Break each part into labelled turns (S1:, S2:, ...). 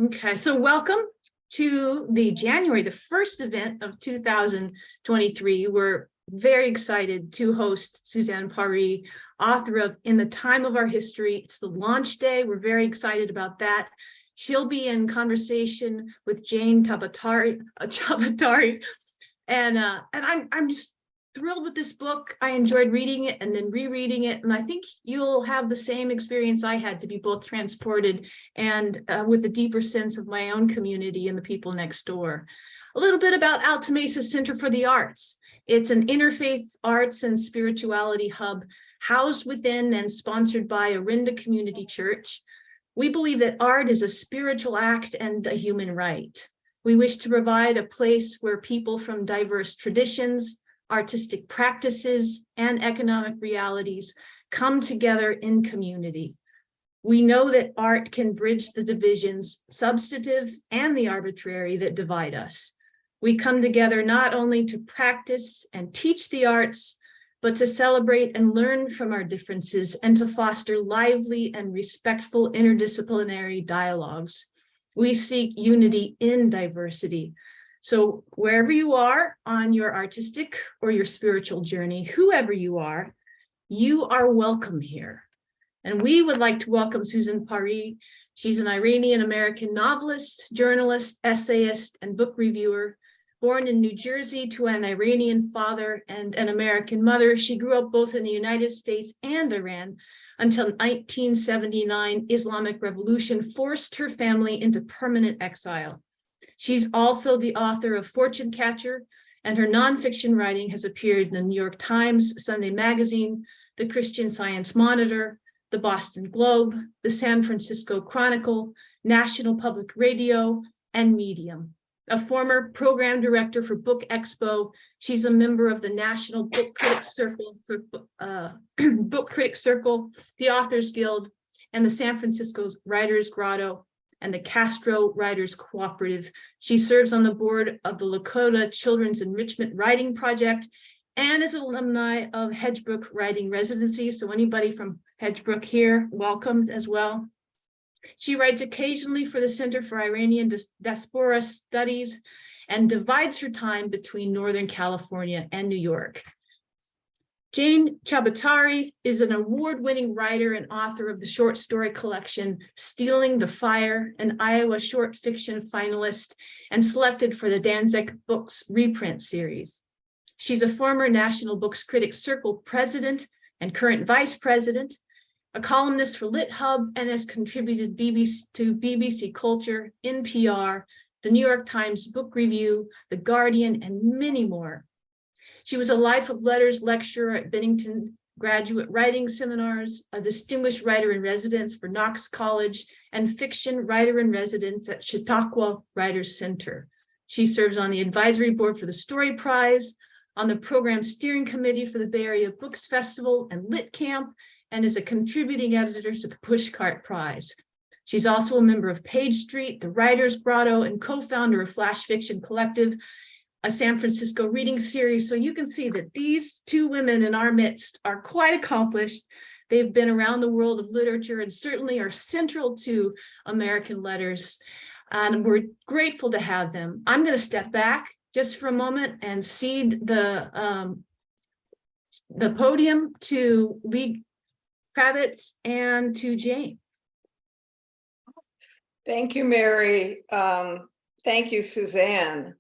S1: Okay, so welcome to the January, the first event of 2023. We're very excited to host Susanne Pari, author of In the Time of Our History. It's the launch day. We're very excited about that. She'll be in conversation with Jane Ciabattari, and I'm just thrilled with this book. I enjoyed reading it and then rereading it, and I think you'll have the same experience I had, to be both transported and with a deeper sense of my own community and the people next door. A little bit about Alta Mesa Center for the Arts. It's an interfaith arts and spirituality hub housed within and sponsored by Orinda Community Church. We believe that art is a spiritual act and a human right. We wish to provide a place where people from diverse traditions, artistic practices, and economic realities come together in community. We know that art can bridge the divisions, substantive and the arbitrary, that divide us. We come together not only to practice and teach the arts, but to celebrate and learn from our differences and to foster lively and respectful interdisciplinary dialogues. We seek unity in diversity. So wherever you are on your artistic or your spiritual journey, whoever you are welcome here. And we would like to welcome Susanne Pari. She's an Iranian-American novelist, journalist, essayist, and book reviewer. Born in New Jersey to an Iranian father and an American mother, she grew up both in the United States and Iran until 1979 Islamic Revolution forced her family into permanent exile. She's also the author of Fortune Catcher, and her nonfiction writing has appeared in the New York Times, Sunday Magazine, the Christian Science Monitor, the Boston Globe, the San Francisco Chronicle, National Public Radio, and Medium. A former program director for Book Expo, she's a member of the National Book Critics Circle, Book Critics Circle, the Authors Guild, and the San Francisco Writers Grotto, and the Castro Writers Cooperative. She serves on the board of the Lakota Children's Enrichment Writing Project and is an alumni of Hedgebrook Writing Residency. So anybody from Hedgebrook here, welcome as well. She writes occasionally for the Center for Iranian Diaspora Studies and divides her time between Northern California and New York. Jane Ciabattari is an award-winning writer and author of the short story collection Stealing the Fire, an Iowa short fiction finalist and selected for the Danzig Books reprint series. She's a former National Books Critics Circle president and current vice president, a columnist for LitHub, and has contributed to BBC Culture, NPR, the New York Times Book Review, The Guardian, and many more. She was a Life of Letters lecturer at Bennington Graduate Writing Seminars, a distinguished writer in residence for Knox College, and fiction writer in residence at Chautauqua Writers Center. She serves on the advisory board for the Story Prize, on the program steering committee for the Bay Area Books Festival and Lit Camp, and is a contributing editor to the Pushcart Prize. She's also a member of Page Street, the Writers Grotto, and co-founder of Flash Fiction Collective, a San Francisco reading series. So you can see that these two women in our midst are quite accomplished. They've been around the world of literature and certainly are central to American letters. And we're grateful to have them. I'm going to step back just for a moment and cede the podium to Lee Kravitz and to Jane.
S2: Thank you, Mary. Thank you, Susanne.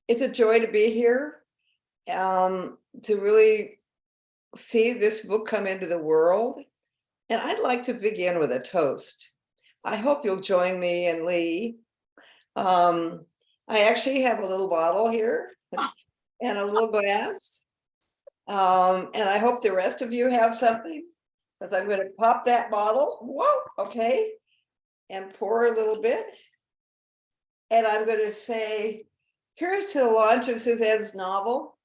S2: It's a joy to be here, to really see this book come into the world. And I'd like to begin with a toast. I hope you'll join me and Lee. I actually have a little bottle here and a little glass. And I hope the rest of you have something, because I'm going to pop that bottle. Whoa, okay. And pour a little bit. And I'm going to say, here's to the launch of Susanne's novel,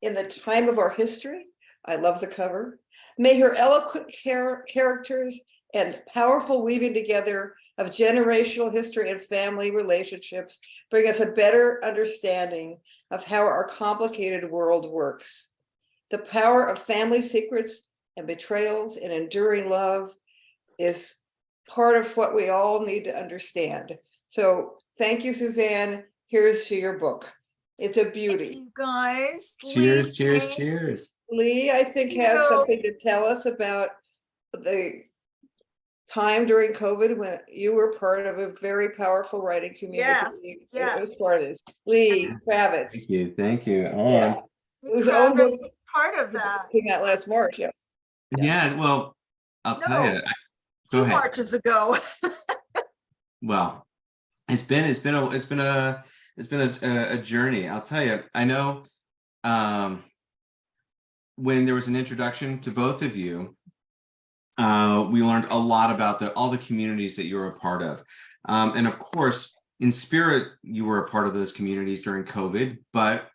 S2: In the Time of Our History. I love the cover. May her eloquent characters and powerful weaving together of generational history and family relationships bring us a better understanding of how our complicated world works. The power of family secrets and betrayals and enduring love is part of what we all need to understand. So thank you, Susanne. Here's to your book. It's a beauty.
S3: You guys.
S4: Cheers, cheers, cheers.
S2: Lee, I think, has something to tell us about the time during COVID when you were part of a very powerful writing community.
S3: Yes.
S2: It was part of this. Lee Kravitz.
S4: Thank you.
S2: Yeah. Whose own book
S3: Travis is part of that.
S2: came out last March. Yeah.
S4: Yeah, well, I'll tell you. Go
S3: 2
S4: ahead.
S3: Marches ago.
S4: Well, it's been a journey. I'll tell you. I know when there was an introduction to both of you, we learned a lot about all the communities that you're a part of. And of course, in spirit, you were a part of those communities during COVID. But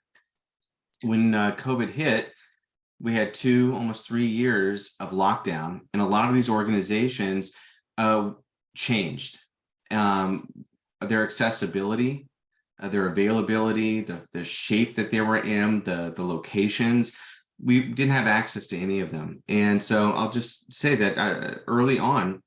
S4: when COVID hit, we had almost 3 years of lockdown, and a lot of these organizations changed their accessibility, their availability, the shape that they were in, the locations. We didn't have access to any of them. And so I'll just say that early on,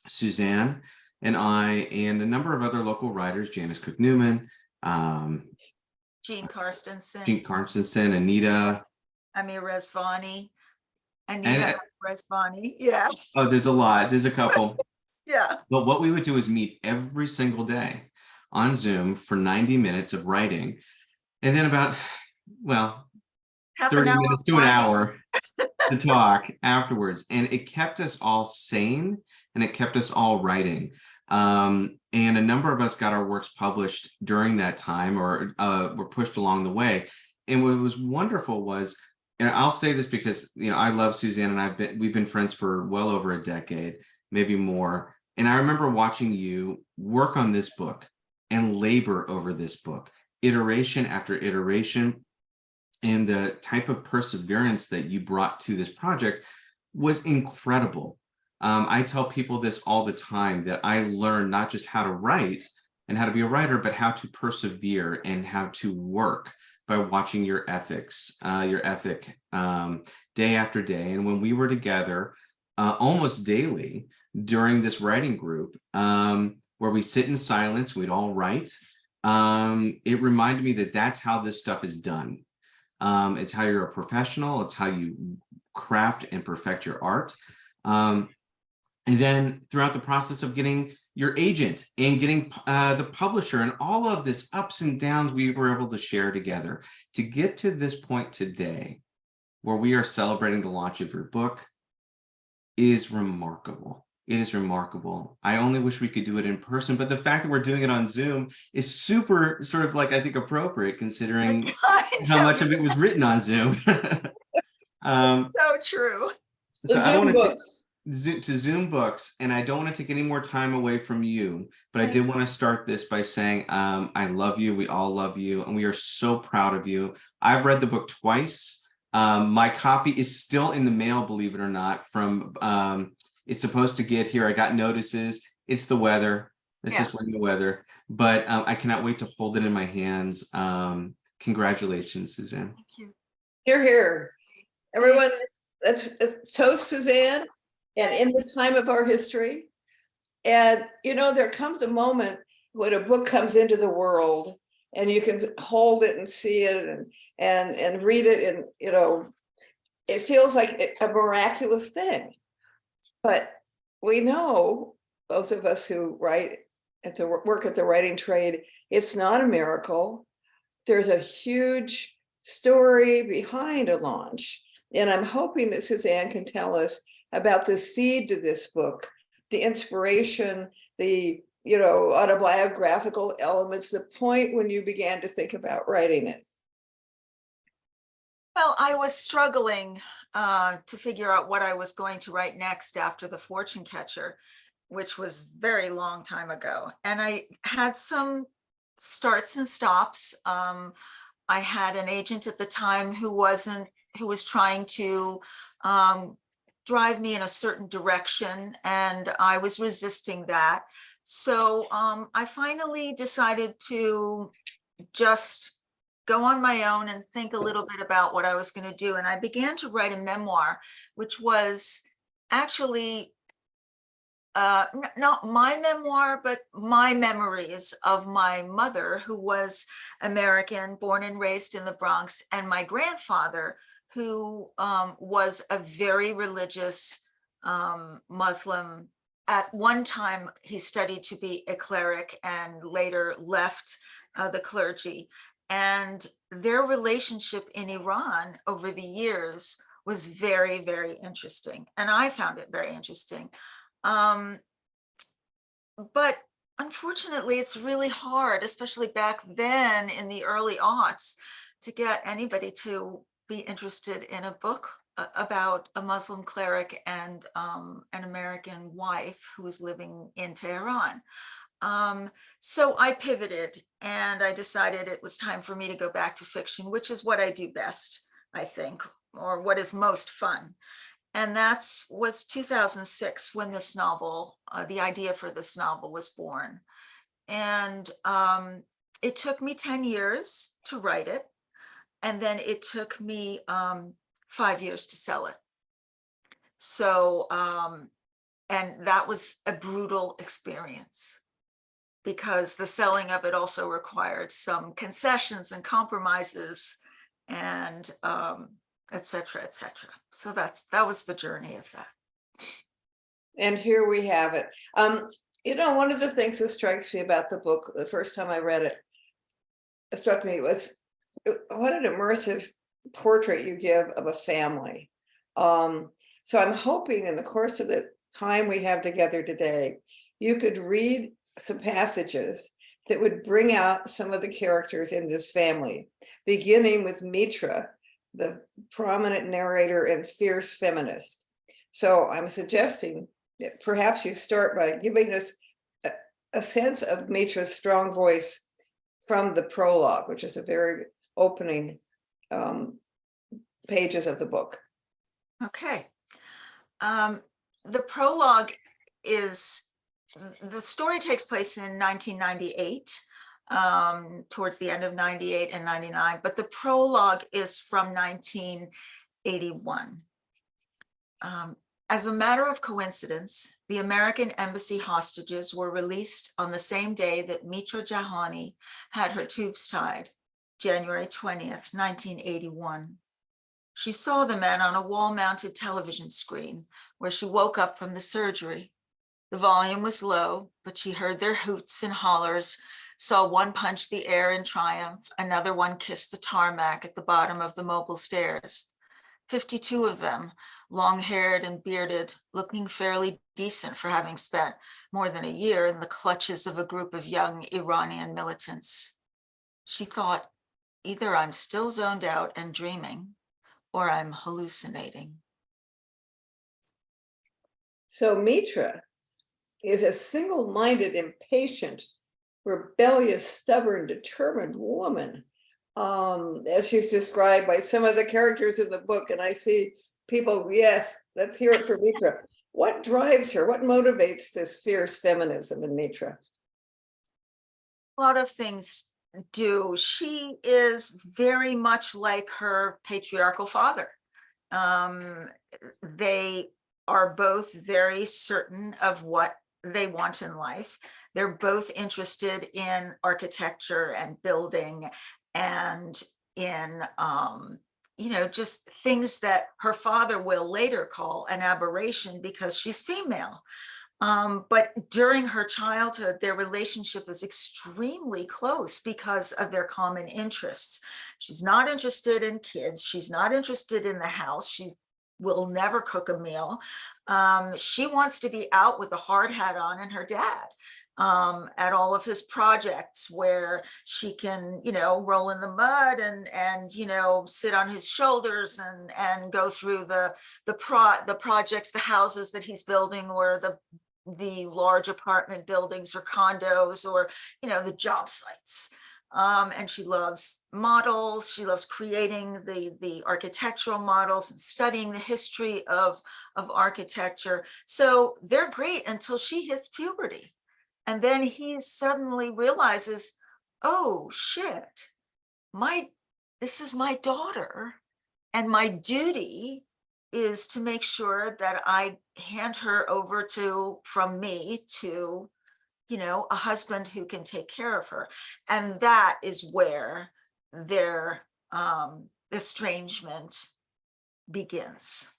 S4: Susanne and I and a number of other local writers, Janice Cook-Newman,
S3: Gene Karstensen,
S4: Anita.
S3: Amir Rezvani. Anita Rezvani. Yeah.
S4: Oh, there's a lot. There's a couple.
S3: Yeah.
S4: But what we would do is meet every single day on Zoom for 90 minutes of writing. And then about,
S3: Half
S4: 30
S3: an hour
S4: minutes to an hour to talk afterwards. And it kept us all sane, and it kept us all writing. And a number of us got our works published during that time, or were pushed along the way. And what was wonderful was, and I'll say this because I love Susanne, and we've been friends for well over a decade, maybe more. And I remember watching you work on this book and labor over this book, iteration after iteration. And the type of perseverance that you brought to this project was incredible. I tell people this all the time, that I learned not just how to write and how to be a writer, but how to persevere and how to work by watching your ethic day after day. And when we were together almost daily during this writing group, where we sit in silence, we'd all write, it reminded me that that's how this stuff is done. It's how you're a professional. It's how you craft and perfect your art. And then throughout the process of getting your agent and getting the publisher and all of this ups and downs we were able to share together to get to this point today where we are celebrating the launch of your book is remarkable. It is remarkable. I only wish we could do it in person, but the fact that we're doing it on Zoom is super sort of I think appropriate, considering how much of it was written on Zoom.
S3: So true.
S4: So I don't want to Zoom books, and I don't want to take any more time away from you, but I did want to start this by saying I love you. We all love you, and we are so proud of you. I've read the book twice. My copy is still in the mail, believe it or not, from it's supposed to get here. I got notices. It's the weather. It's just the weather. But I cannot wait to hold it in my hands. Congratulations, Susanne.
S3: Thank you.
S2: Hear, hear. Everyone, let's toast Susanne, and in the time of our history. And, there comes a moment when a book comes into the world and you can hold it and see it and read it. And, it feels like a miraculous thing. But we know, those of us who write work at the writing trade, it's not a miracle. There's a huge story behind a launch. And I'm hoping that Susanne can tell us about the seed to this book, the inspiration, the autobiographical elements, the point when you began to think about writing it.
S3: Well, I was struggling to figure out what I was going to write next after The Fortune Catcher, which was very long time ago. And I had some starts and stops. I had an agent at the time who was trying to drive me in a certain direction, and I was resisting that. So I finally decided to just go on my own and think a little bit about what I was going to do. And I began to write a memoir, which was actually not my memoir, but my memories of my mother, who was American, born and raised in the Bronx, and my grandfather, who was a very religious Muslim. At one time, he studied to be a cleric and later left the clergy. And their relationship in Iran over the years was very, very interesting. And I found it very interesting. But unfortunately, it's really hard, especially back then in the early aughts, to get anybody to be interested in a book about a Muslim cleric and an American wife who was living in Tehran. So I pivoted and I decided it was time for me to go back to fiction, which is what I do best, I think, or what is most fun. And was 2006 when this novel, the idea for this novel was born. And it took me 10 years to write it. And then it took me 5 years to sell it. So, and that was a brutal experience because the selling of it also required some concessions and compromises and et cetera, et cetera. So that was the journey of that.
S2: And here we have it. You know, one of the things that strikes me about the book, the first time I read it, it struck me was what an immersive portrait you give of a family. So I'm hoping in the course of the time we have together today, you could read some passages that would bring out some of the characters in this family, beginning with Mitra, the prominent narrator and fierce feminist. So I'm suggesting that perhaps you start by giving us a sense of Mitra's strong voice from the prologue, which is a very opening pages of the book.
S3: Okay. The prologue is, the story takes place in 1998, towards the end of 98 and 99, but the prologue is from 1981. As a matter of coincidence, the American embassy hostages were released on the same day that Mitra Jahani had her tubes tied, January 20th, 1981. She saw the men on a wall-mounted television screen where she woke up from the surgery. The volume was low, but she heard their hoots and hollers, saw one punch the air in triumph, another one kiss the tarmac at the bottom of the mobile stairs. 52 of them, long-haired and bearded, looking fairly decent for having spent more than a year in the clutches of a group of young Iranian militants. She thought, either I'm still zoned out and dreaming, or I'm hallucinating.
S2: So Mitra is a single-minded, impatient, rebellious, stubborn, determined woman, as she's described by some of the characters in the book. And I see people, yes, let's hear it for Mitra. What drives her? What motivates this fierce feminism in Mitra?
S3: A lot of things do. She is very much like her patriarchal father. They are both very certain of what they want in life. They're both interested in architecture and building and in, just things that her father will later call an aberration because she's female. But during her childhood, their relationship is extremely close because of their common interests. She's not interested in kids. She's not interested in the house. She will never cook a meal. She wants to be out with the hard hat on and her dad at all of his projects where she can, roll in the mud and sit on his shoulders and go through the projects, the houses that he's building, or the large apartment buildings or condos, or the job sites. And she loves models. She loves creating the architectural models and studying the history of architecture. So they're great until she hits puberty. And then he suddenly realizes, oh shit, this is my daughter, and my duty is to make sure that I hand her over from me to, a husband who can take care of her. And that is where their estrangement begins.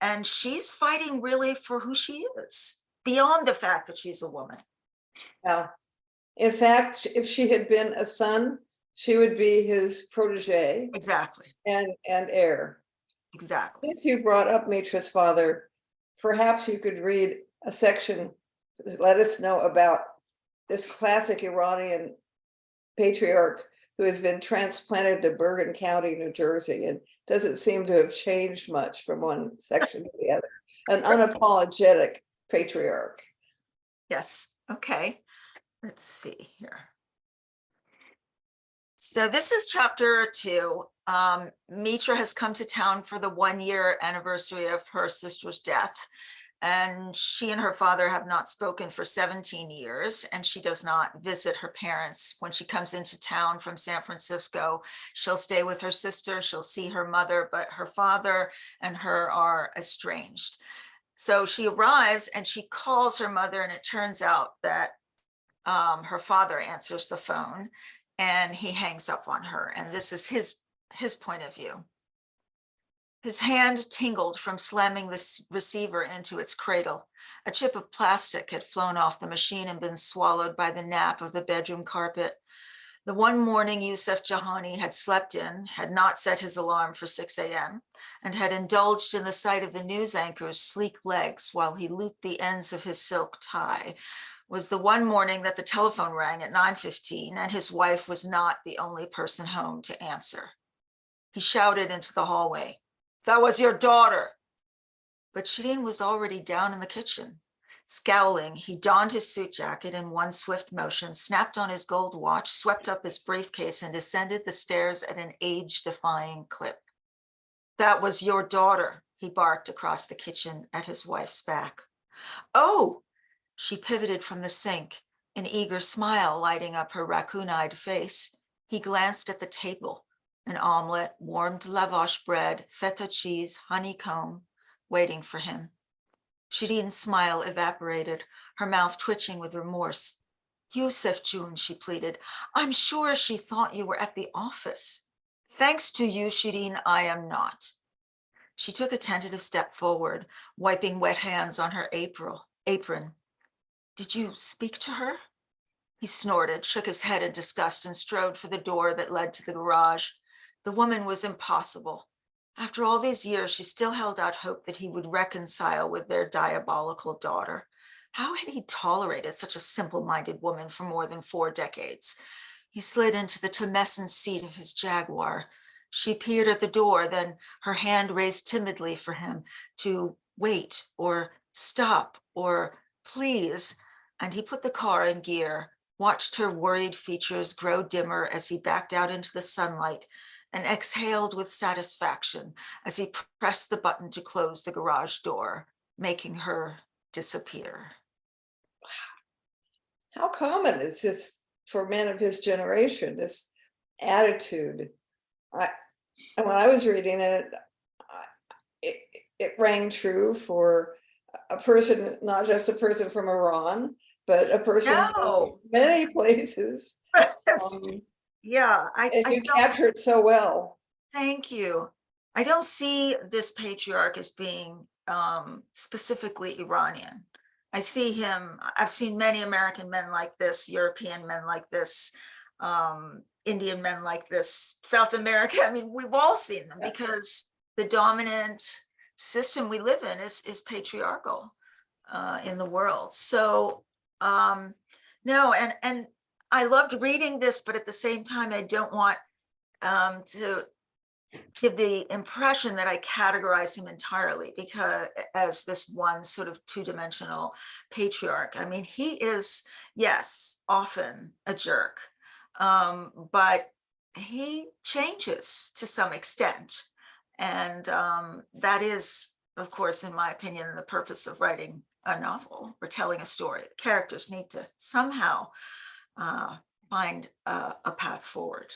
S3: And she's fighting really for who she is, beyond the fact that she's a woman.
S2: Yeah. In fact, if she had been a son, she would be his protege
S3: Exactly,
S2: and heir.
S3: exactly.
S2: Since you brought up Mitra's father, perhaps you could read a section, let us know about this classic Iranian patriarch who has been transplanted to Bergen County, New Jersey, and doesn't seem to have changed much from one section to the other. An unapologetic patriarch.
S3: Yes, okay. Let's see here. So this is chapter 2. Mitra has come to town for the 1-year anniversary of her sister's death. And she and her father have not spoken for 17 years, and she does not visit her parents. When she comes into town from San Francisco, she'll stay with her sister, she'll see her mother, but her father and her are estranged. So she arrives and she calls her mother, and it turns out that her father answers the phone and he hangs up on her. And this is his point of view. His hand tingled from slamming the receiver into its cradle. A chip of plastic had flown off the machine and been swallowed by the nap of the bedroom carpet. The one morning Yusuf Jahani had slept in, had not set his alarm for 6 a.m., and had indulged in the sight of the news anchor's sleek legs while he looped the ends of his silk tie, was the one morning that the telephone rang at 9:15, and his wife was not the only person home to answer. He shouted into the hallway, "That was your daughter." But Shireen was already down in the kitchen. Scowling, he donned his suit jacket in one swift motion, snapped on his gold watch, swept up his briefcase, and descended the stairs at an age-defying clip. "That was your daughter," he barked across the kitchen at his wife's back. "Oh!" She pivoted from the sink, an eager smile lighting up her raccoon-eyed face. He glanced at the table. An omelet, warmed lavash bread, feta cheese, honeycomb, waiting for him. Shireen's smile evaporated, her mouth twitching with remorse. "Yusuf, June," she pleaded, "I'm sure she thought you were at the office." "Thanks to you, Shireen, I am not." She took a tentative step forward, wiping wet hands on her apron. "Did you speak to her?" He snorted, shook his head in disgust, and strode for the door that led to the garage. The woman was impossible. After all these years, she still held out hope that he would reconcile with their diabolical daughter. How had he tolerated such a simple-minded woman for more than 4 decades? He slid into the tumescent seat of his Jaguar. She peered at the door, then her hand raised timidly for him to wait or stop or please, and he put the car in gear, watched her worried features grow dimmer as he backed out into the sunlight, and exhaled with satisfaction as he pressed the button to close the garage door, making her disappear.
S2: How common is this for men of his generation, this attitude? And when I was reading it, it rang true for a person, not just a person from Iran, but a person
S3: No.
S2: from many places.
S3: Yeah,
S2: And
S3: I
S2: you
S3: don't.
S2: captured so well.
S3: Thank you. I don't see this patriarch as being specifically Iranian. I see him, I've seen many American men like this, European men like this, Indian men like this, South America. I mean, we've all seen them because the dominant system we live in is patriarchal in the world. So no, and I loved reading this, but at the same time, I don't want to give the impression that I categorize him entirely because as this one sort of two-dimensional patriarch. I mean, he is, yes, often a jerk, but he changes to some extent. And that is, of course, in my opinion, the purpose of writing a novel or telling a story. The characters need to somehow find a path forward.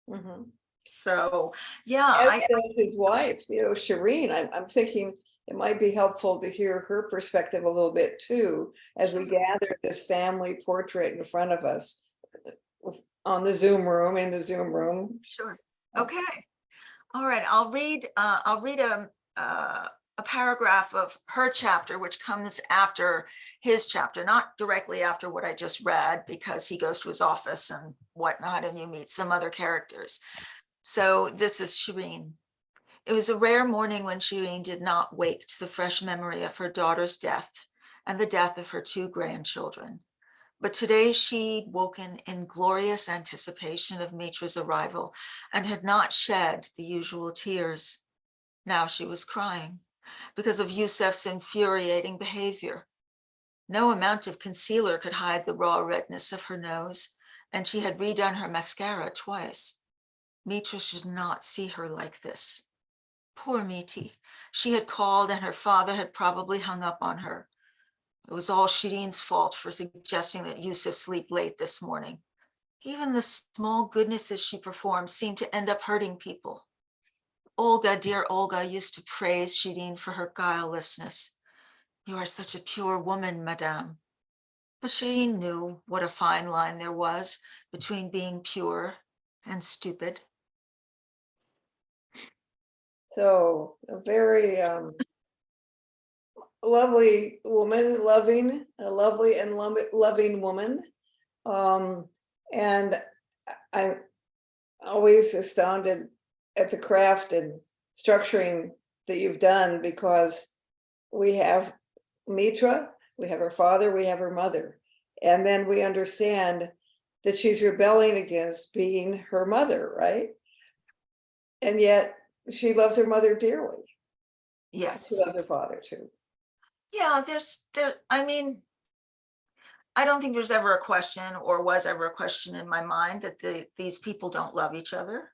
S2: Mhm.
S3: So, yeah,
S2: As does his wife, Shireen. I'm thinking it might be helpful to hear her perspective a little bit too, as we gather this family portrait in front of us in the Zoom room.
S3: sure. Okay. All right. I'll read a paragraph of her chapter, which comes after his chapter, not directly after what I just read, because he goes to his office and whatnot, and you meet some other characters. So this is Shireen. It was a rare morning when Shireen did not wake to the fresh memory of her daughter's death and the death of her 2 grandchildren. But today she'd woken in glorious anticipation of Mitra's arrival and had not shed the usual tears. Now she was crying because of Yusef's infuriating behavior. No amount of concealer could hide the raw redness of her nose, and she had redone her mascara twice. Mitra should not see her like this. Poor Miti. She had called and her father had probably hung up on her. It was all Shireen's fault for suggesting that Yusef sleep late this morning. Even the small goodnesses she performed seemed to end up hurting people. Olga, dear Olga, used to praise Shireen for her guilelessness. You are such a pure woman, madame. But Shireen knew what a fine line there was between being pure and stupid.
S2: So a very lovely woman, a lovely and loving woman. And I'm always astounded at the craft and structuring that you've done, because we have Mitra, we have her father, we have her mother, and then we understand that she's rebelling against being her mother, right? And yet she loves her mother dearly.
S3: Yes.
S2: She loves her father too.
S3: Yeah, I mean, I don't think there's ever a question, or was ever a question in my mind, that these people don't love each other.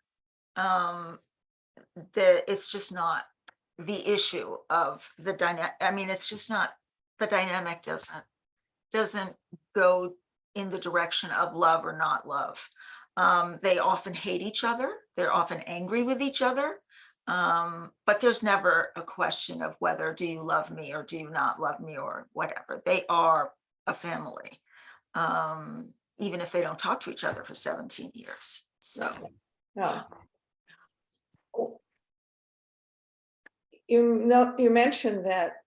S3: It's just not the issue of the dynamic. I mean, it's just not, the dynamic doesn't go in the direction of love or not love. They often hate each other. They're often angry with each other. But there's never a question of whether, do you love me or do you not love me or whatever. They are a family, even if they don't talk to each other for 17 years. So.
S2: Yeah. You mentioned that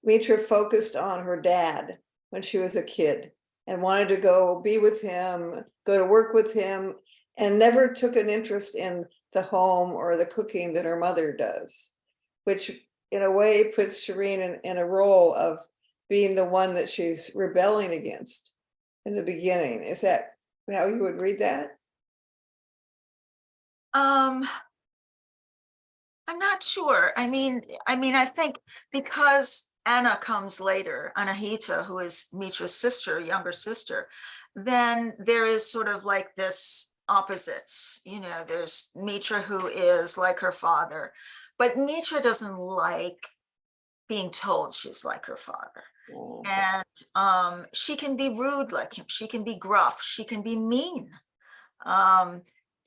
S2: Mitra focused on her dad when she was a kid and wanted to go be with him, go to work with him, and never took an interest in the home or the cooking that her mother does, which in a way puts Shireen in a role of being the one that she's rebelling against in the beginning. Is that how you would read that?
S3: I'm not sure. I mean, I think because Anna comes later, Anahita, who is Mitra's sister, younger sister, then there is sort of like this opposites. There's Mitra, who is like her father, but Mitra doesn't like being told she's like her father. And she can be rude like him. She can be gruff. She can be mean.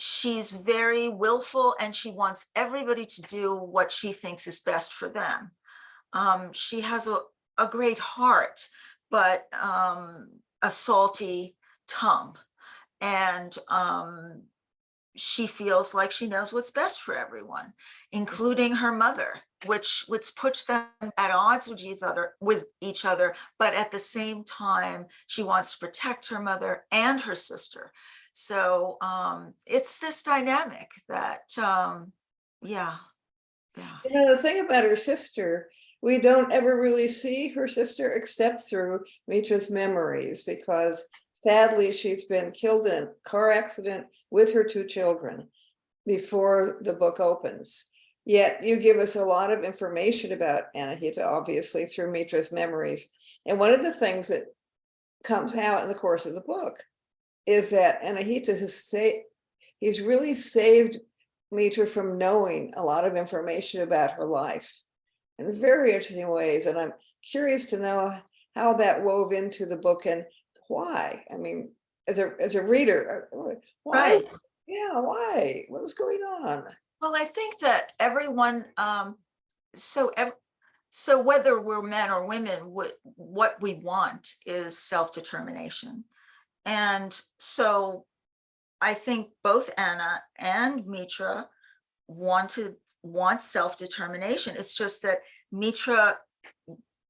S3: She's very willful, and she wants everybody to do what she thinks is best for them. She has a great heart, but a salty tongue. And she feels like she knows what's best for everyone, including her mother, which puts them at odds with each other. But at the same time, she wants to protect her mother and her sister. So it's this dynamic that, yeah.
S2: The thing about her sister, we don't ever really see her sister except through Mitra's memories, because sadly she's been killed in a car accident with her 2 children before the book opens. Yet you give us a lot of information about Anahita, obviously, through Mitra's memories. And one of the things that comes out in the course of the book is that Anahita he's really saved Mitra from knowing a lot of information about her life in very interesting ways. And I'm curious to know how that wove into the book and why. I mean, as a reader, why?
S3: Right.
S2: Yeah, why? What was going on?
S3: Well, I think that everyone, so so whether we're men or women, what we want is self-determination. And so I think both Anna and Mitra want self-determination. It's just that Mitra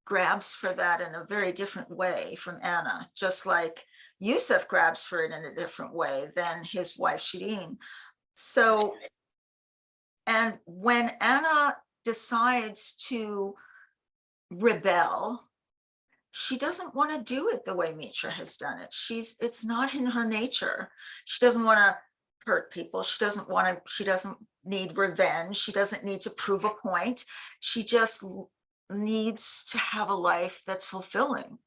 S3: grabs for that in a very different way from Anna, just like Yusuf grabs for it in a different way than his wife Shireen. So, and when Anna decides to rebel, she doesn't want to do it the way Mitra has done it. It's not in her nature. She doesn't want to hurt people. She doesn't need revenge. She doesn't need to prove a point. She just needs to have a life that's fulfilling.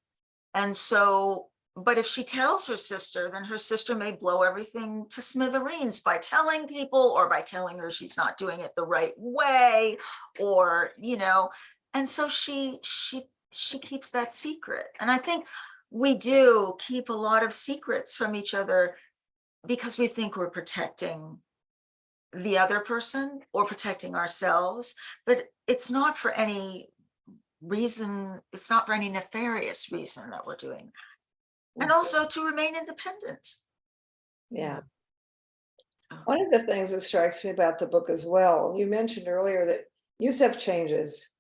S3: And so, but if she tells her sister, then her sister may blow everything to smithereens by telling people, or by telling her she's not doing it the right way, or, and so she keeps that secret. And I think we do keep a lot of secrets from each other because we think we're protecting the other person or protecting ourselves, but it's not for any reason. It's not for any nefarious reason that we're doing that. And also to remain independent.
S2: Yeah. One of the things that strikes me about the book as well, you mentioned earlier that Yusuf changes.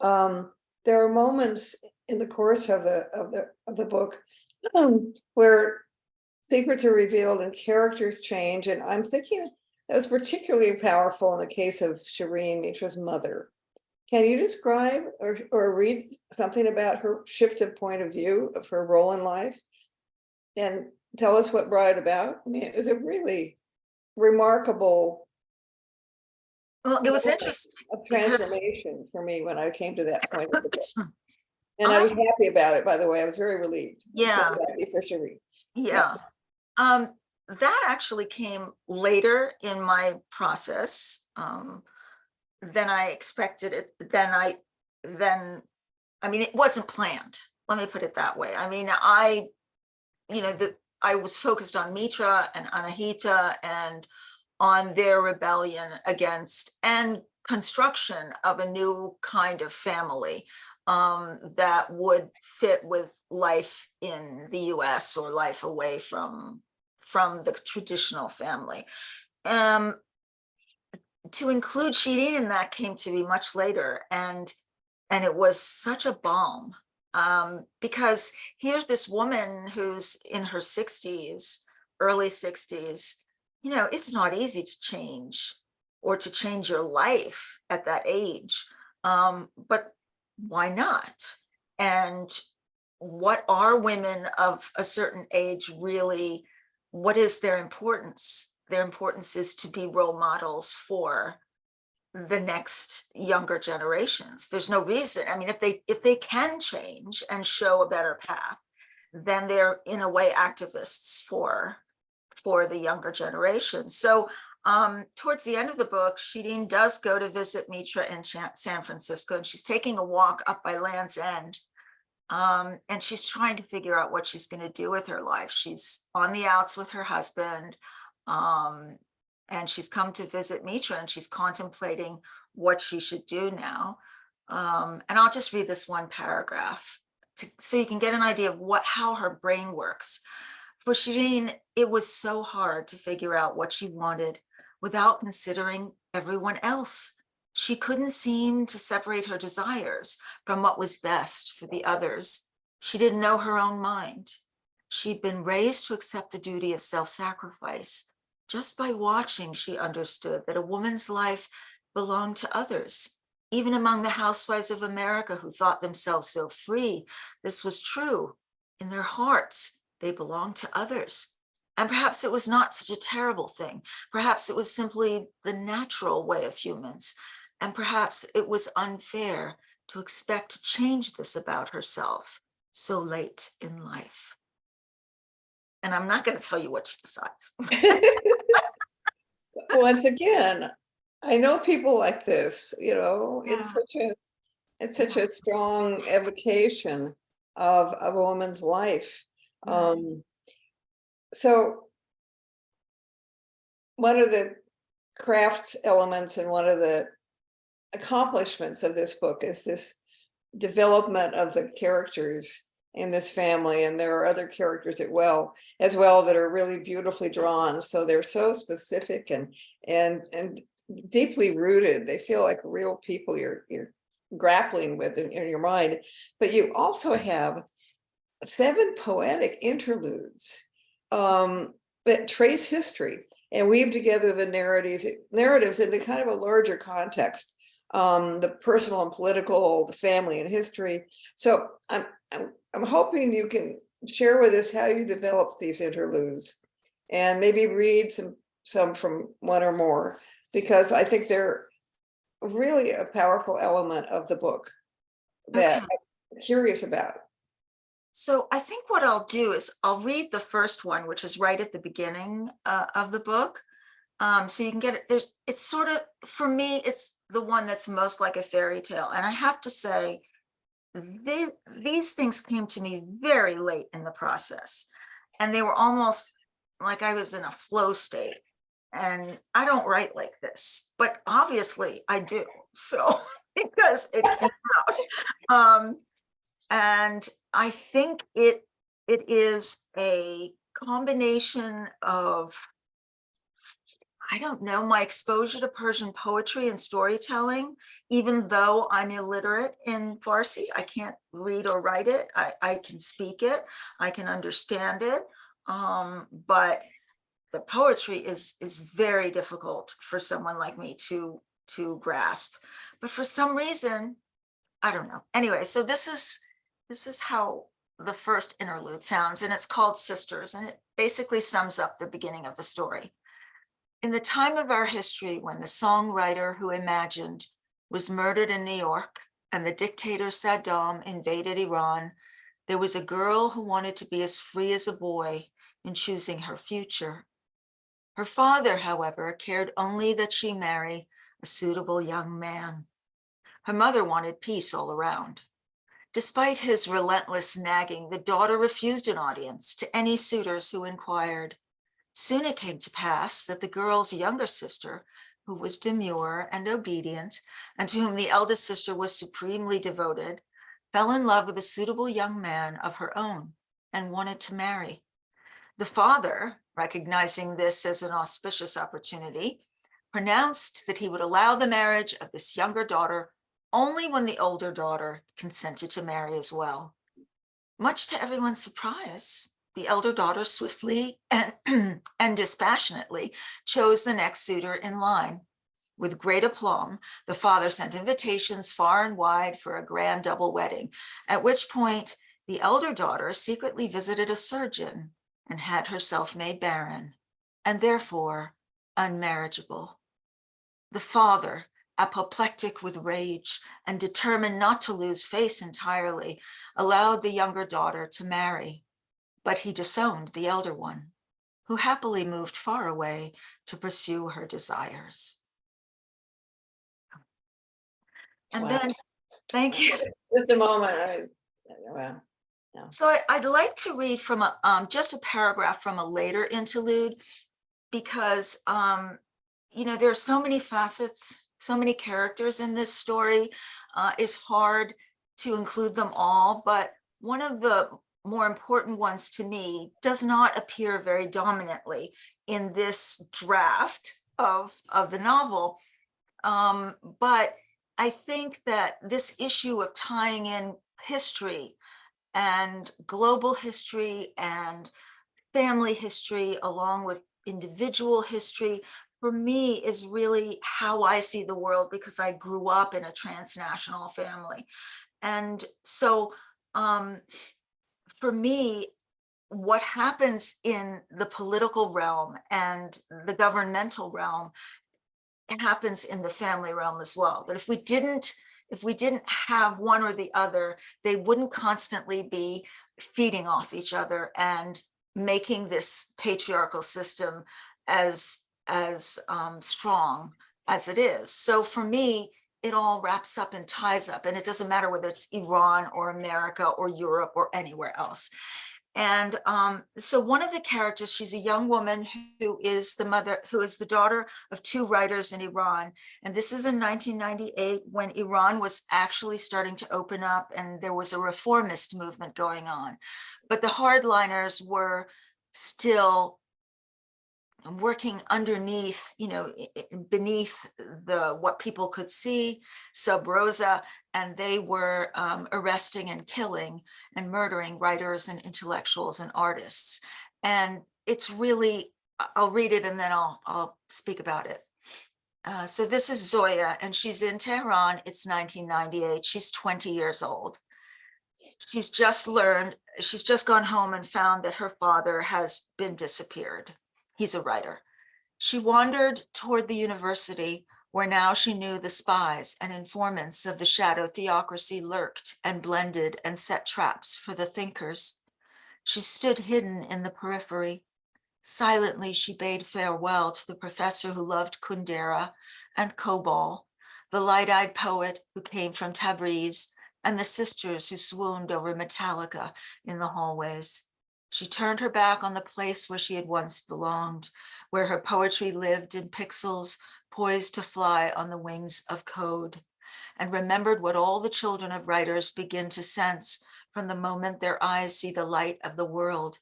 S2: There are moments in the course of the book where secrets are revealed and characters change, and I'm thinking that was particularly powerful in the case of Shireen, Mitra's mother. Can you describe or read something about her shift of point of view of her role in life, and tell us what brought it about? I mean, it was a really remarkable.
S3: Well, it was interesting.
S2: A transformation for me when I came to that point of the book. And I was happy about it, by the way. I was very relieved.
S3: Yeah.
S2: Happy for Shireen.
S3: Yeah. That actually came later in my process than I expected it. I mean, it wasn't planned. Let me put it that way. I mean, I was focused on Mitra and Anahita and on their rebellion against and construction of a new kind of family that would fit with life in the US or life away from the traditional family. To include Shireen in that came to be much later, and it was such a balm because here's this woman who's in her 60s, early 60s. It's not easy to change or to change your life at that age, but why not? And what are women of a certain age really, what is their importance? Their importance is to be role models for the next younger generations. There's no reason. I mean, if they can change and show a better path, then they're in a way activists for the younger generation. So towards the end of the book, Shireen does go to visit Mitra in San Francisco, and she's taking a walk up by Land's End. And she's trying to figure out what she's going to do with her life. She's on the outs with her husband, and she's come to visit Mitra, and she's contemplating what she should do now. And I'll just read this one paragraph so you can get an idea of how her brain works. For Shireen, it was so hard to figure out what she wanted without considering everyone else. She couldn't seem to separate her desires from what was best for the others. She didn't know her own mind. She'd been raised to accept the duty of self-sacrifice. Just by watching, she understood that a woman's life belonged to others. Even among the housewives of America who thought themselves so free, this was true. In their hearts, they belonged to others. And perhaps it was not such a terrible thing. Perhaps it was simply the natural way of humans. And perhaps it was unfair to expect to change this about herself so late in life. And I'm not going to tell you what she decides.
S2: Once again, I know people like this, it's such a strong evocation of a woman's life. So one of the craft elements and one of the accomplishments of this book is this development of the characters in this family, and there are other characters as well that are really beautifully drawn. So they're so specific and deeply rooted. They feel like real people you're grappling with in your mind. But you also have 7 poetic interludes that trace history and weave together the narratives into kind of a larger context, the personal and political, the family and history. So I'm hoping you can share with us how you developed these interludes and maybe read some from one or more, because I think they're really a powerful element of the book that I'm curious about.
S3: So I think what I'll do is I'll read the first one, which is right at the beginning of the book. So you can get it. It's sort of, for me, it's the one that's most like a fairy tale. And I have to say, these things came to me very late in the process. And they were almost like I was in a flow state. And I don't write like this, but obviously I do. So because it came out. And I think it is a combination of, I don't know, my exposure to Persian poetry and storytelling, even though I'm illiterate in Farsi, I can't read or write it. I can speak it, I can understand it. But the poetry is very difficult for someone like me to grasp. But for some reason, I don't know. Anyway, so this is how the first interlude sounds, and it's called Sisters, and it basically sums up the beginning of the story. In the time of our history, when the songwriter who imagined was murdered in New York and the dictator Saddam invaded Iran, there was a girl who wanted to be as free as a boy in choosing her future. Her father, however, cared only that she marry a suitable young man. Her mother wanted peace all around. Despite his relentless nagging, the daughter refused an audience to any suitors who inquired. Soon it came to pass that the girl's younger sister, who was demure and obedient, and to whom the eldest sister was supremely devoted, fell in love with a suitable young man of her own and wanted to marry. The father, recognizing this as an auspicious opportunity, pronounced that he would allow the marriage of this younger daughter only when the older daughter consented to marry as well. Much to everyone's surprise, the elder daughter swiftly and dispassionately chose the next suitor in line. With great aplomb, the father sent invitations far and wide for a grand double wedding, at which point the elder daughter secretly visited a surgeon and had herself made barren, and therefore unmarriageable. The father, apoplectic with rage and determined not to lose face entirely, allowed the younger daughter to marry, but he disowned the elder one, who happily moved far away to pursue her desires. And
S2: Wow.
S3: then, thank you.
S2: Just a moment. Wow. No.
S3: So I'd like to read from just a paragraph from a later interlude, because there are so many facets, so many characters in this story. It's hard to include them all, but one of the more important ones to me does not appear very dominantly in this draft of the novel. But I think that this issue of tying in history and global history and family history along with individual history, for me, is really how I see the world, because I grew up in a transnational family. And so for me, what happens in the political realm and the governmental realm, it happens in the family realm as well. That if we didn't have one or the other, they wouldn't constantly be feeding off each other and making this patriarchal system as strong as it is. So for me, it all wraps up and ties up, and it doesn't matter whether it's Iran or America or Europe or anywhere else. And so one of the characters, she's a young woman who is the daughter of two writers in Iran. And this is in 1998 when Iran was actually starting to open up and there was a reformist movement going on. But the hardliners were still working underneath, beneath what people could see, sub rosa, and they were arresting and killing and murdering writers and intellectuals and artists. And it's really, I'll read it and then I'll speak about it. So this is Zoya, and she's in Tehran. It's 1998. She's 20 years old. She's just gone home and found that her father has been disappeared. He's a writer. She wandered toward the university where now she knew the spies and informants of the shadow theocracy lurked and blended and set traps for the thinkers. She stood hidden in the periphery. Silently, she bade farewell to the professor who loved Kundera and Kobol, the light-eyed poet who came from Tabriz, and the sisters who swooned over Metallica in the hallways. She turned her back on the place where she had once belonged, where her poetry lived in pixels poised to fly on the wings of code, and remembered what all the children of writers begin to sense from the moment their eyes see the light of the world,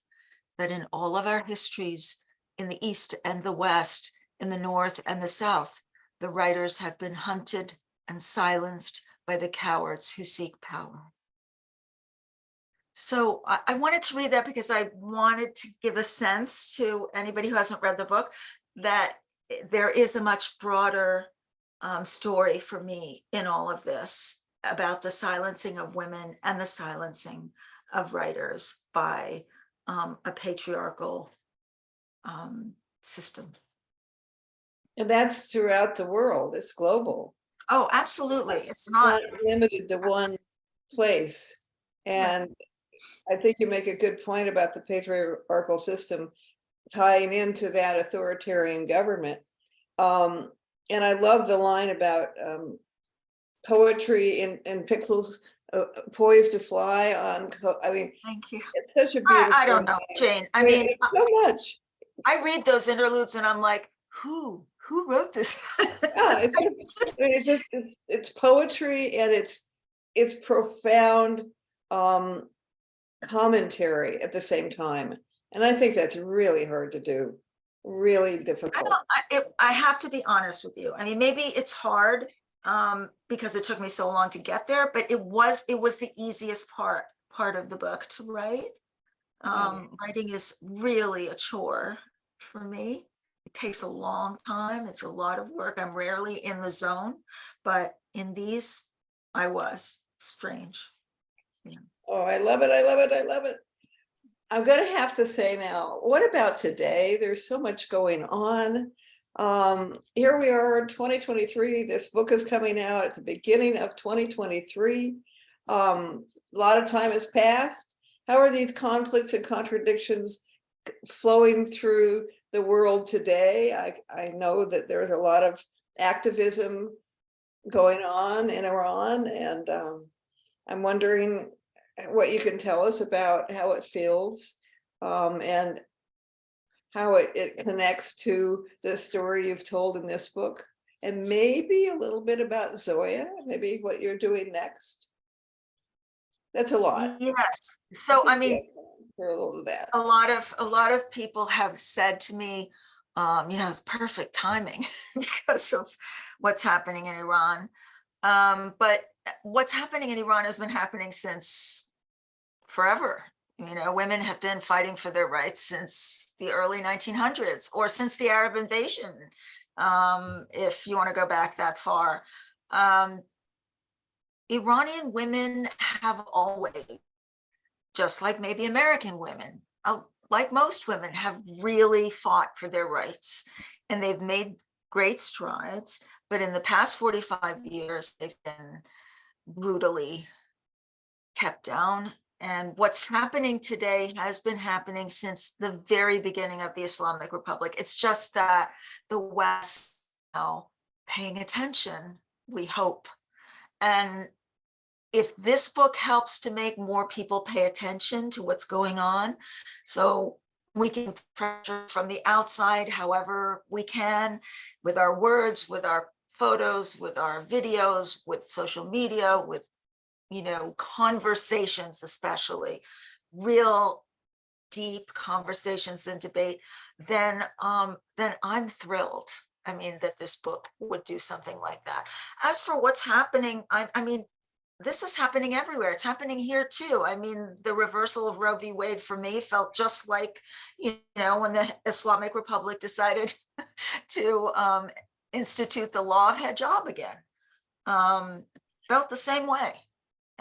S3: that in all of our histories, in the East and the West, in the North and the South, the writers have been hunted and silenced by the cowards who seek power. So I wanted to read that because I wanted to give a sense to anybody who hasn't read the book that there is a much broader story for me in all of this about the silencing of women and the silencing of writers by a patriarchal system.
S2: And that's throughout the world. It's global.
S3: Oh, absolutely. It's
S2: Not
S3: not
S2: limited to one place. And I think you make a good point about the patriarchal system tying into that authoritarian government. And I love the line about poetry in pixels poised to fly on. I mean,
S3: Thank you.
S2: it's such a beautiful.
S3: I don't know, Jane. I
S2: mean,
S3: mean,
S2: it's so much.
S3: I read those interludes and I'm like, who wrote this?
S2: Yeah, it's poetry and it's profound commentary at the same time. And I think that's really hard to do, really difficult.
S3: I have to be honest with you. I mean, maybe it's hard because it took me so long to get there, but it was the easiest part of the book to write. Writing is really a chore for me. It takes a long time. It's a lot of work. I'm rarely in the zone, but in these, I was. It's strange. Yeah.
S2: Oh, I love it. I love it. I love it. I'm going to have to say now, what about today? There's so much going on. Here we are in 2023. This book is coming out at the beginning of 2023. A lot of time has passed. How are these conflicts and contradictions flowing through the world today? I know that there's a lot of activism going on in Iran, and I'm wondering what you can tell us about how it feels and how it connects to the story you've told in this book, and maybe a little bit about Zoya, maybe what you're doing next. That's a lot.
S3: Yes. So I mean,
S2: for a little of that.
S3: a lot of people have said to me, it's perfect timing because of what's happening in Iran. But what's happening in Iran has been happening since forever. Women have been fighting for their rights since the early 1900s or since the Arab invasion, if you want to go back that far. Iranian women have always, just like maybe American women, like most women, have really fought for their rights, and they've made great strides. But in the past 45 years, they've been brutally kept down. And what's happening today has been happening since the very beginning of the Islamic Republic. It's just that the West is now paying attention, we hope. And if this book helps to make more people pay attention to what's going on, so we can pressure from the outside however we can, with our words, with our photos, with our videos, with social media, with, you know, conversations, especially real deep conversations and debate, then I'm thrilled. I mean, that this book would do something like that. As for what's happening, I mean, this is happening everywhere. It's happening here too. I mean, the reversal of Roe v. Wade for me felt just like, you know, when the Islamic Republic decided to institute the law of hijab again. Felt the same way.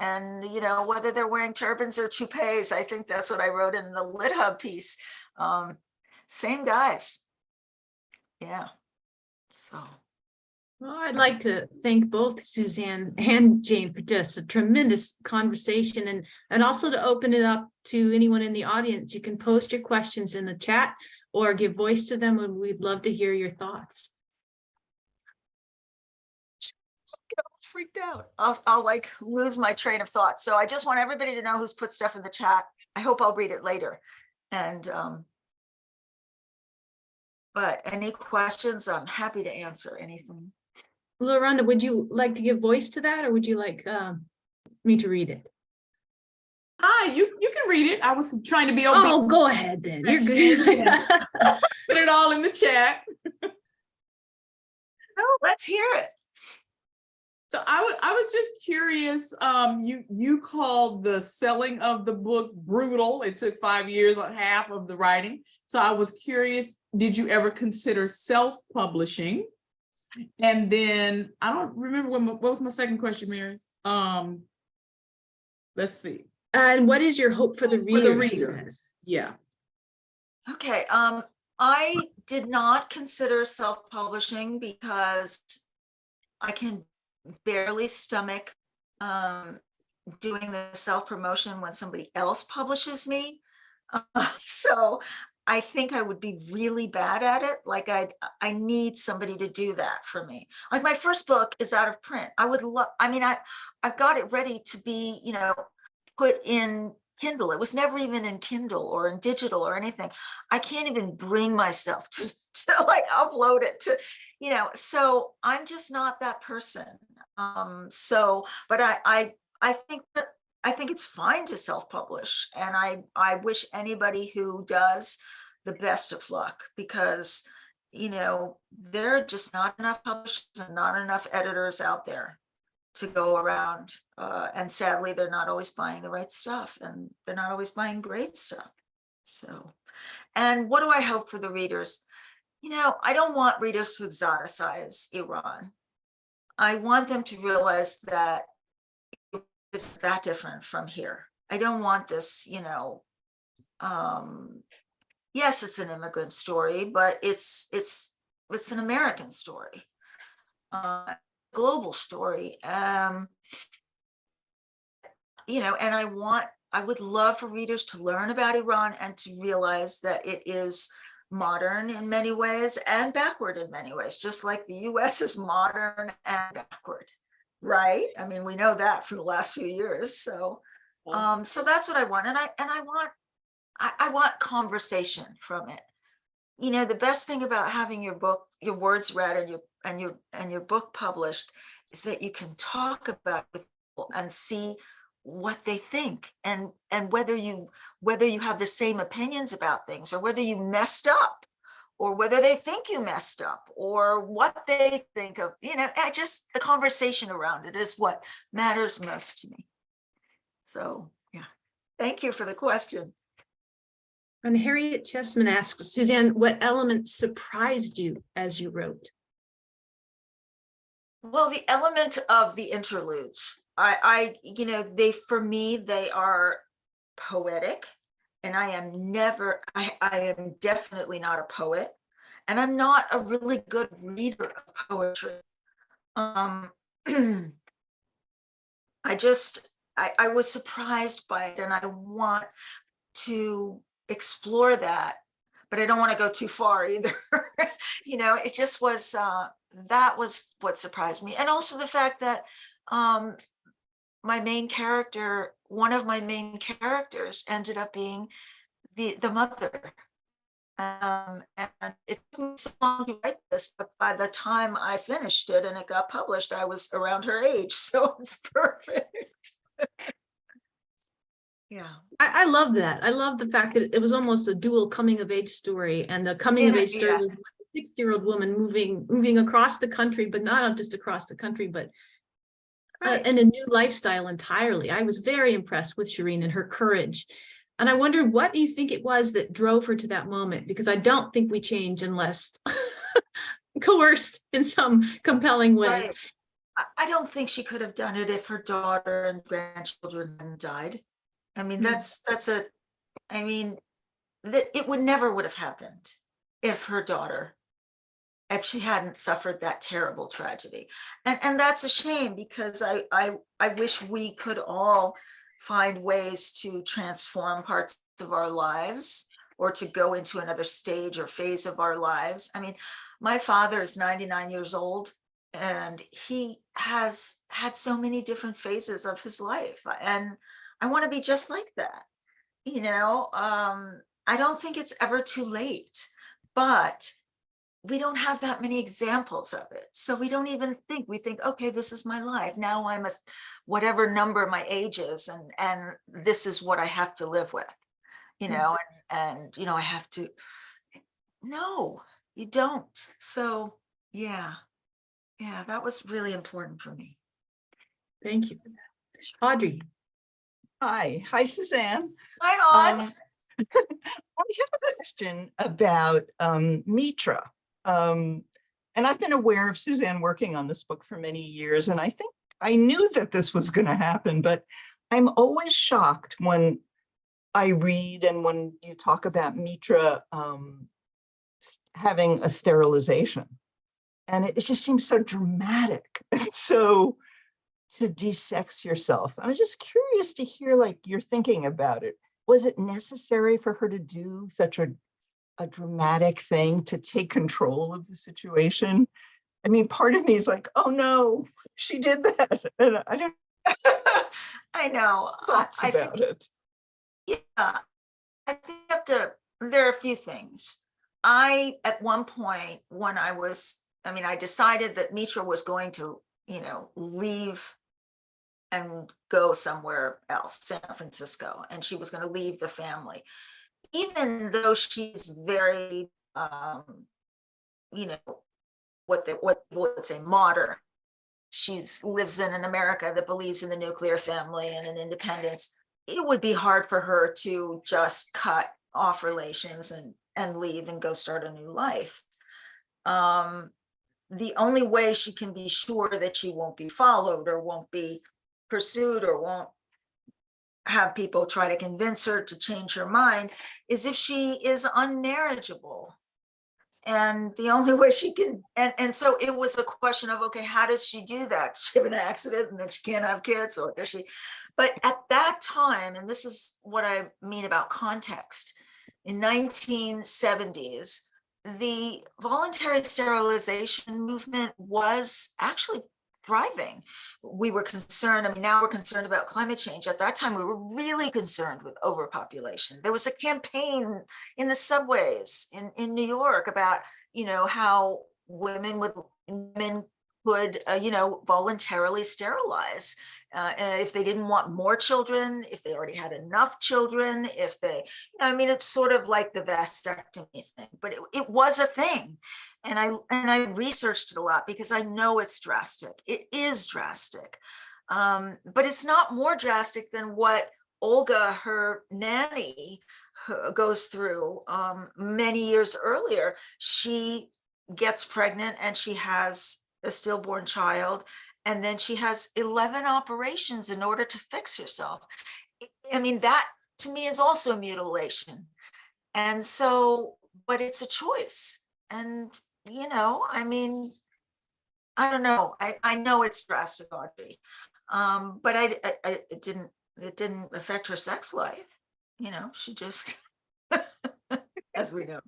S3: And, you know, whether they're wearing turbans or toupees, I think that's what I wrote in the Lit Hub piece. Same guys. Yeah. So.
S1: Well, I'd like to thank both Suzanne and Jane for just a tremendous conversation, and also to open it up to anyone in the audience. You can post your questions in the chat or give voice to them, and we'd love to hear your thoughts.
S3: Freaked out. I'll like lose my train of thought. So I just want everybody to know who's put stuff in the chat. I hope I'll read it later. And but any questions, I'm happy to answer anything.
S1: Loranda, would you like to give voice to that, or would you like me to read it?
S5: Hi, you can read it. I was trying to be
S1: Oh,
S5: obedient.
S1: go ahead then. You're good.
S5: Put it all in the chat.
S3: Oh, let's hear it.
S5: So I was just curious. You called the selling of the book brutal. It took 5 years, like half of the writing. So I was curious, did you ever consider self-publishing? And then I don't remember what was my second question, Mary. Let's see.
S1: And what is your hope for the reader? She
S5: reader.
S1: says.
S5: Yeah.
S3: Okay. I did not consider self-publishing because I can barely stomach doing the self-promotion when somebody else publishes me. So I think I would be really bad at it. Like I need somebody to do that for me. Like my first book is out of print. I would love, I mean, I've got it ready to be, you know, put in Kindle. It was never even in Kindle or in digital or anything. I can't even bring myself to like upload it to, you know, so I'm just not that person. But I think that I think it's fine to self-publish, and I wish anybody who does the best of luck, because, you know, there are just not enough publishers and not enough editors out there to go around. And sadly, they're not always buying the right stuff, and they're not always buying great stuff. So, and what do I hope for the readers? You know, I don't want readers to exoticize Iran. I want them to realize that it's that different from here. I don't want this, you know, yes, it's an immigrant story, but it's an American story, global story. You know, and I would love for readers to learn about Iran and to realize that it is modern in many ways and backward in many ways, just like the US is modern and backward, right? I mean, we know that for the last few years. So so that's what I want. And I want conversation from it. You know, the best thing about having your book, your words read and your book published is that you can talk about it with people and see what they think, and whether you have the same opinions about things, or whether you messed up, or whether they think you messed up, or what they think of, you know, just the conversation around it is what matters most to me. So yeah, thank you for the question.
S1: And Harriet Chessman asks, Suzanne, what element surprised you as you wrote?
S3: Well, the element of the interludes, you know, for me, they are poetic, and I am definitely not a poet, and I'm not a really good reader of poetry. I was surprised by it, and I want to explore that, but I don't want to go too far either. You know, it just was, that was what surprised me. And also the fact that my main character, one of my main characters ended up being the mother. And it took me so long to write this, but by the time I finished it and it got published, I was around her age, so it's perfect. Yeah.
S1: I love that. I love the fact that it was almost a dual coming of age story, and the coming of age story
S3: Yeah.
S1: was a 6-year-old woman moving across the country, but not just across the country, but
S3: Right.
S1: and a new lifestyle entirely. I was very impressed with Shireen and her courage. And I wonder, what do you think it was that drove her to that moment? Because I don't think we change unless coerced in some compelling way.
S3: Right. I don't think she could have done it if her daughter and grandchildren hadn't died. I mean, I mean, that it would have happened if her daughter, if she hadn't suffered that terrible tragedy. And that's a shame, because I wish we could all find ways to transform parts of our lives or to go into another stage or phase of our lives. I mean, my father is 99 years old, and he has had so many different phases of his life. And I want to be just like that. You know, I don't think it's ever too late, but we don't have that many examples of it. So we don't even think, we think, okay, this is my life. Now I'm whatever number my age is, and this is what I have to live with, you know, and you know, I have to, no, you don't. So yeah, that was really important for me.
S1: Thank you for that. Audrey.
S6: Hi, Suzanne.
S3: Hi,
S6: Um,
S3: Oz.
S6: I have a question about Mitra. And I've been aware of Suzanne working on this book for many years, and I think I knew that this was going to happen, but I'm always shocked when I read and when you talk about Mitra having a sterilization. And it just seems so dramatic. And so to de-sex yourself. I'm just curious to hear like your thinking about it. Was it necessary for her to do such a dramatic thing to take control of the situation? I mean, part of me is like, oh no, she did that. And I don't
S3: I know.
S6: thoughts about it.
S3: Yeah, I think you have to, there are a few things. At one point when I decided that Mitra was going to, you know, leave and go somewhere else, San Francisco, and she was going to leave the family. Even though she's very, you know, what would say modern. She lives in an America that believes in the nuclear family and in independence. It would be hard for her to just cut off relations and leave and go start a new life. The only way she can be sure that she won't be followed or won't be pursued or won't have people try to convince her to change her mind is if she is unmarriageable. And the only way she can, and so it was a question of, okay, how does she do that? Does she have an accident and then she can't have kids, or does she? But at that time, and this is what I mean about context, in 1970s, the voluntary sterilization movement was actually thriving. We were concerned, I mean, now we're concerned about climate change. At that time, we were really concerned with overpopulation. There was a campaign in the subways in New York about, you know, how women would, you know, voluntarily sterilize if they didn't want more children, if they already had enough children, if they, I mean, it's sort of like the vasectomy thing, but it was a thing. And I researched it a lot because I know it's drastic. It is drastic, but it's not more drastic than what Olga, her nanny, goes through many years earlier. She gets pregnant and she has a stillborn child, and then she has 11 operations in order to fix herself. I mean, that to me is also mutilation. And so, but it's a choice. And, you know, I mean, I don't know. I know it's drastic, Audrey, but it didn't affect her sex life. You know, she just, as we know.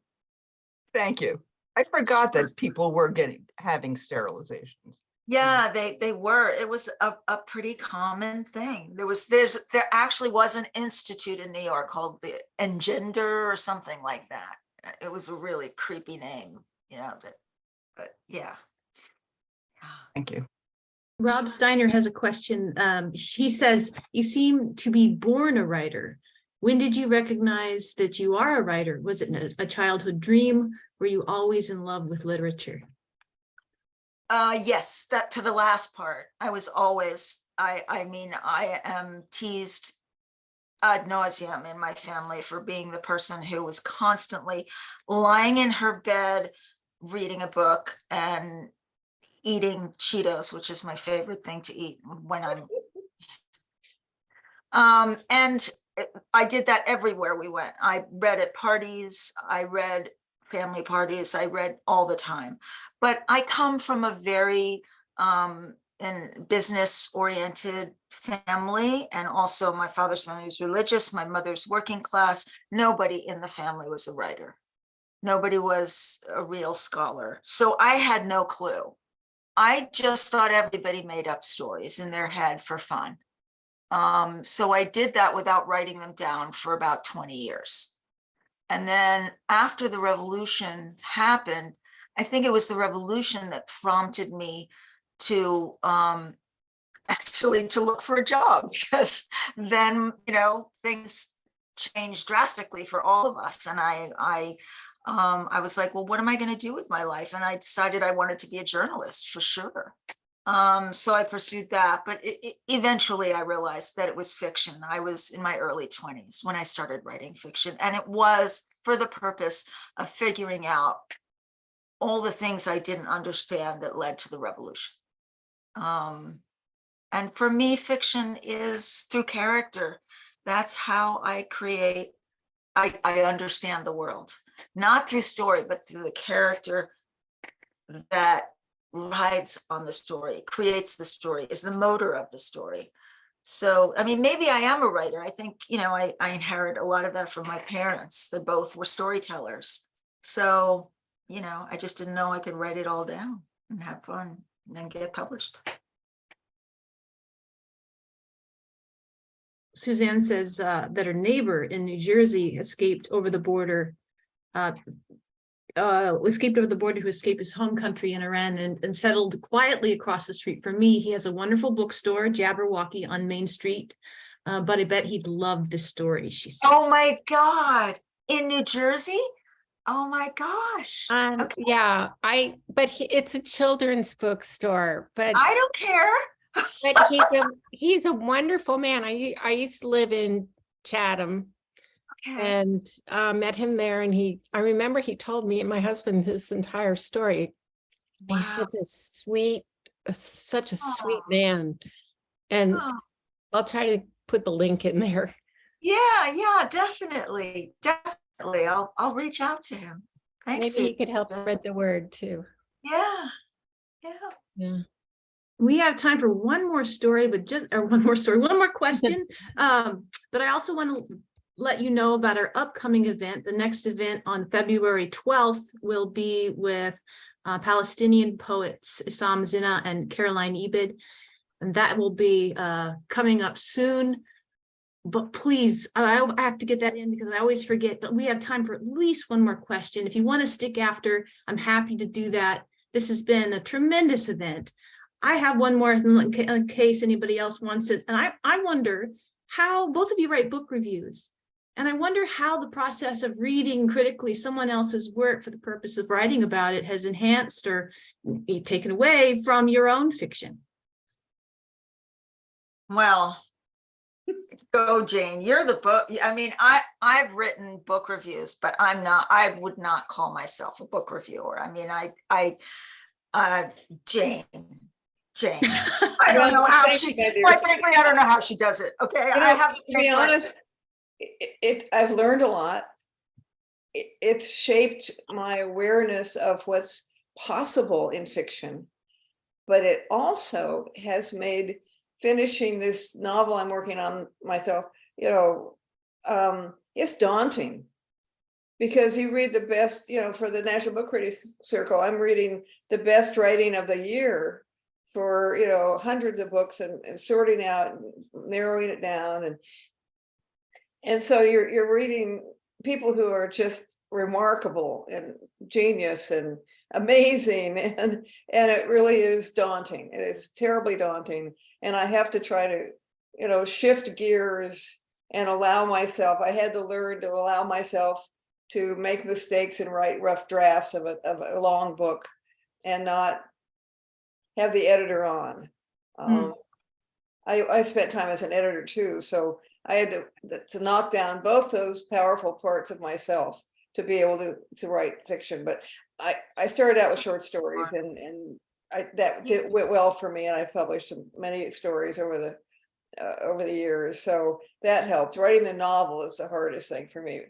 S6: Thank you. I forgot that people were having sterilizations.
S3: Yeah, they were. It was a pretty common thing. There actually was an institute in New York called the Engender or something like that. It was a really creepy name, but yeah.
S6: Thank you.
S1: Rob Steiner has a question. He says, you seem to be born a writer. When did you recognize that you are a writer? Was it a childhood dream? Were you always in love with literature?
S3: Yes, that to the last part. I was always, I mean, I am teased ad nauseum in my family for being the person who was constantly lying in her bed, reading a book and eating Cheetos, which is my favorite thing to eat when and I did that everywhere we went. I read at parties, I read family parties, I read all the time. But I come from a very business oriented family, and also my father's family was religious, my mother's working class. Nobody in the family was a writer. Nobody was a real scholar. So I had no clue. I just thought everybody made up stories in their head for fun. So I did that without writing them down for about 20 years. And then after the revolution happened, I think it was the revolution that prompted me to actually to look for a job, because then, things changed drastically for all of us. And I was like, well, what am I going to do with my life? And I decided I wanted to be a journalist for sure. So I pursued that, but eventually I realized that it was fiction. I was in my early 20s when I started writing fiction, and it was for the purpose of figuring out all the things I didn't understand that led to the revolution. And for me, fiction is through character. That's how I create, I understand the world, not through story, but through the character that rides on the story, creates the story, is the motor of the story. So, I mean, maybe I am a writer. I think, I inherit a lot of that from my parents. They both were storytellers. So, I just didn't know I could write it all down and have fun and then get published.
S1: Susanne says that her neighbor in New Jersey escaped over the border to escape his home country in Iran and settled quietly across the street from me. He has a wonderful bookstore, Jabberwocky, on Main Street. But I bet he'd love this story, she says.
S3: Oh my God, in New Jersey? Oh my gosh. Okay.
S7: Yeah, it's a children's bookstore, but
S3: I don't care.
S7: but he's a wonderful man. I used to live in Chatham.
S3: Okay.
S7: And met him there, and I remember he told me and my husband his entire story.
S3: Wow.
S7: He's such a sweet man. And I'll try to put the link in there.
S3: Yeah, definitely. I'll reach out to him. Thanks.
S7: Maybe he could help spread the word too.
S3: Yeah.
S1: We have time for one more question. But I also want to let you know about our upcoming event. The next event on February 12th will be with Palestinian poets Issam Zina and Caroline Ebed, and that will be coming up soon. But please, I have to get that in because I always forget, but we have time for at least one more question. If you want to stick after, I'm happy to do that. This has been a tremendous event. I have one more in case anybody else wants it. And I wonder how both of you write book reviews. And I wonder how the process of reading critically someone else's work for the purpose of writing about it has enhanced or taken away from your own fiction.
S3: Well, go Jane, you're the book. I mean, I've written book reviews, but I would not call myself a book reviewer. I mean, Jane, I don't know how quite frankly, I don't know how she does it. Okay. I have
S2: to be honest, I've learned a lot. It's shaped my awareness of what's possible in fiction, but it also has made finishing this novel I'm working on myself, it's daunting because you read the best, for the National Book Critics Circle, I'm reading the best writing of the year for, you know, hundreds of books and sorting out, and narrowing it down. And so you're reading people who are just remarkable and genius and amazing. And it really is daunting. It is terribly daunting. And I have to try to, you know, shift gears and allow myself, I had to learn to allow myself to make mistakes and write rough drafts of a long book and not have the editor on. I spent time as an editor too, so I had to knock down both those powerful parts of myself to be able to write fiction. But I started out with short stories, and that went well for me, and I published many stories over the years, so that helped. Writing the novel is the hardest thing for me.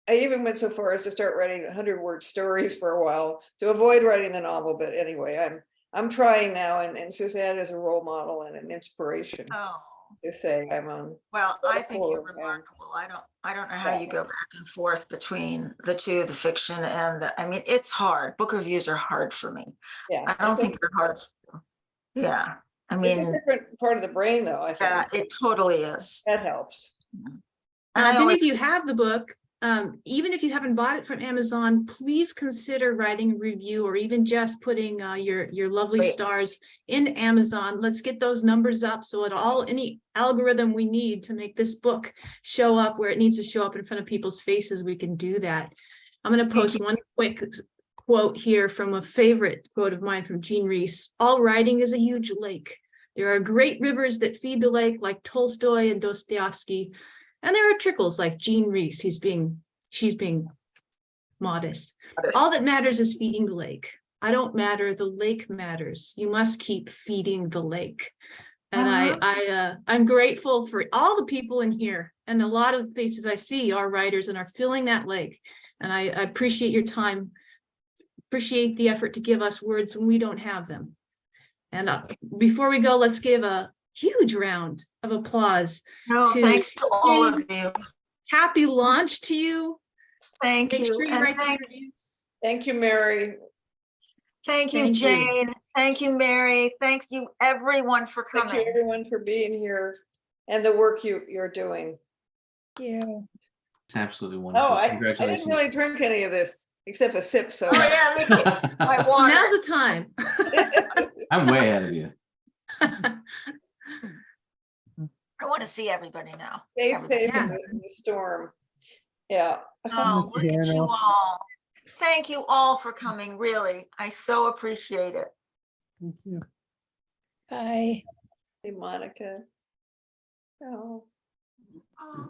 S2: I even went so far as to start writing 100-word stories for a while to avoid writing the novel. But anyway, I'm trying now, and Susanne is a role model and an inspiration
S3: Oh,
S2: to say I'm on.
S3: well, I think you're
S2: Forward,
S3: remarkable. I don't know how you go back and forth between the two, the fiction and I mean, it's hard. Book reviews are hard for me.
S2: Yeah,
S3: I don't think they're hard. Yeah, I
S2: it's a
S3: mean,
S2: different part of the brain, though. I
S3: yeah,
S2: think
S3: it totally is.
S2: that helps.
S3: And I
S1: Then
S3: always-
S1: if you have the book, even if you haven't bought it from Amazon, please consider writing a review or even just putting your lovely
S3: Great.
S1: stars in Amazon. Let's get those numbers up so any algorithm we need to make this book show up where it needs to show up in front of people's faces, we can do that. I'm going to post one quick quote here from a favorite quote of mine from Jean Reese. All writing is a huge lake. There are great rivers that feed the lake, like Tolstoy and Dostoevsky. And there are trickles like Jean Reese. She's being modest. All that matters is feeding the lake. I don't matter. The lake matters. You must keep feeding the lake. And I'm grateful for all the people in here, and a lot of the faces I see are writers and are filling that lake. And I appreciate your time. Appreciate the effort to give us words when we don't have them. And before we go, let's give a huge round of applause.
S3: No, thanks to all of you.
S1: Happy launch to you.
S3: Thank
S1: Make
S3: you.
S1: sure you
S3: And
S1: write those
S3: thank,
S1: reviews.
S2: Thank you, Mary.
S3: thank you,
S1: Thank you.
S3: Jane. Thank you, Mary. Thanks you, everyone, for
S2: Thank you,
S3: coming.
S2: everyone, for being here and the work you're doing.
S4: It's absolutely wonderful.
S2: Oh, I didn't
S4: Congratulations.
S2: really drink any of this except a sip. So
S3: Oh, yeah, me too. My
S1: Well,
S3: water.
S1: now's the time.
S4: I'm way ahead of you.
S3: I want to see everybody now.
S2: stay
S3: Everybody.
S2: safe
S1: Yeah.
S2: in the storm. Yeah.
S3: Oh, look at you all. Thank you all for coming, really. I so appreciate it.
S7: Bye.
S2: Hey, Monica. Oh.
S3: Oh.